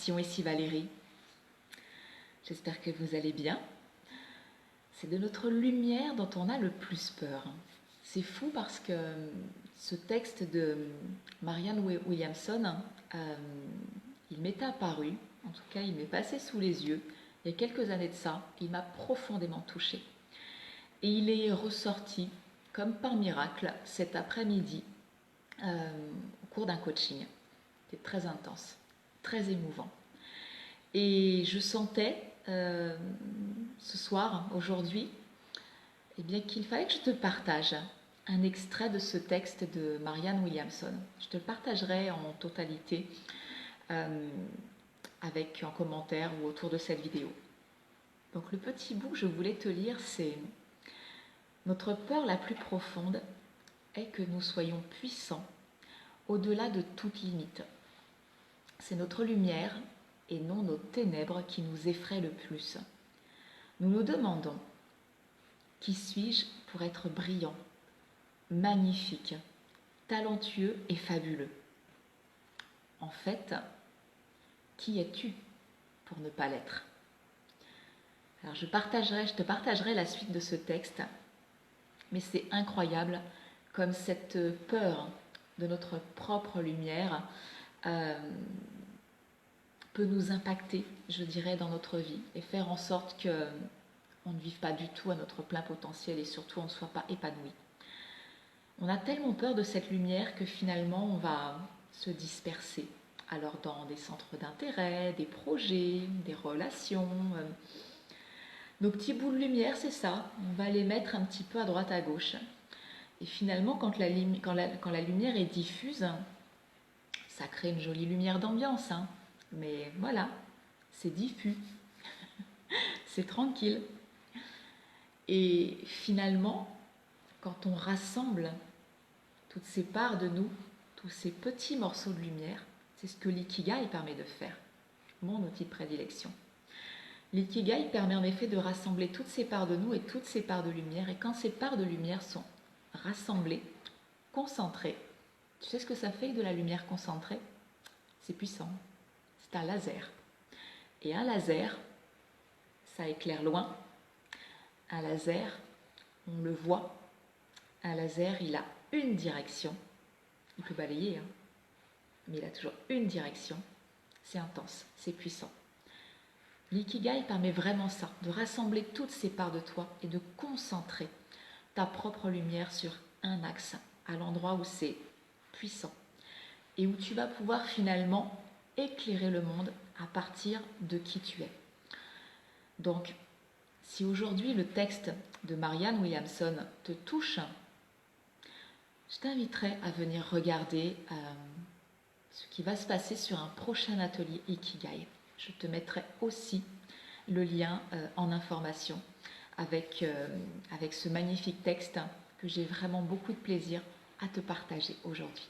Sion, ici Valérie. J'espère que vous allez bien. C'est de notre lumière dont on a le plus peur. C'est fou parce que ce texte de Marianne Williamson, il m'est apparu, en tout cas il m'est passé sous les yeux, il y a quelques années de ça, il m'a profondément touchée. Et il est ressorti, comme par miracle, cet après-midi, au cours d'un coaching. C'était très intense, très émouvant. Et je sentais ce soir, aujourd'hui, eh bien, qu'il fallait que je te partage un extrait de ce texte de Marianne Williamson. Je te le partagerai en totalité avec en commentaire ou autour de cette vidéo. Donc le petit bout que je voulais te lire, c'est « Notre peur la plus profonde est que nous soyons puissants au-delà de toute limite. C'est notre lumière et non nos ténèbres qui nous effraient le plus. Nous nous demandons, qui suis-je pour être brillant, magnifique, talentueux et fabuleux? En fait, qui es-tu pour ne pas l'être? » Alors je te partagerai la suite de ce texte, mais c'est incroyable comme cette peur de notre propre lumière peut nous impacter, je dirais, dans notre vie et faire en sorte qu'on ne vive pas du tout à notre plein potentiel et surtout on ne soit pas épanoui. On a tellement peur de cette lumière que finalement on va se disperser. Alors dans des centres d'intérêt, des projets, des relations, nos petits bouts de lumière, c'est ça, on va les mettre un petit peu à droite à gauche. Et finalement, quand la lumière est diffuse, ça crée une jolie lumière d'ambiance, hein. Mais voilà, c'est diffus, c'est tranquille. Et finalement, quand on rassemble toutes ces parts de nous, tous ces petits morceaux de lumière, c'est ce que l'ikigai permet de faire, mon outil de prédilection. L'ikigai permet en effet de rassembler toutes ces parts de nous et toutes ces parts de lumière. Et quand ces parts de lumière sont rassemblées, concentrées, tu sais ce que ça fait de la lumière concentrée? C'est puissant, c'est un laser. Et un laser, ça éclaire loin. Un laser, on le voit. Un laser, il a une direction. Il peut balayer, hein, mais il a toujours une direction. C'est intense, c'est puissant. L'ikigai permet vraiment ça, de rassembler toutes ces parts de toi et de concentrer ta propre lumière sur un axe, à l'endroit où c'est puissant et où tu vas pouvoir finalement éclairer le monde à partir de qui tu es. Donc, si aujourd'hui le texte de Marianne Williamson te touche, je t'inviterai à venir regarder ce qui va se passer sur un prochain atelier Ikigai. Je te mettrai aussi le lien en information avec ce magnifique texte que j'ai vraiment beaucoup de plaisir à te partager aujourd'hui.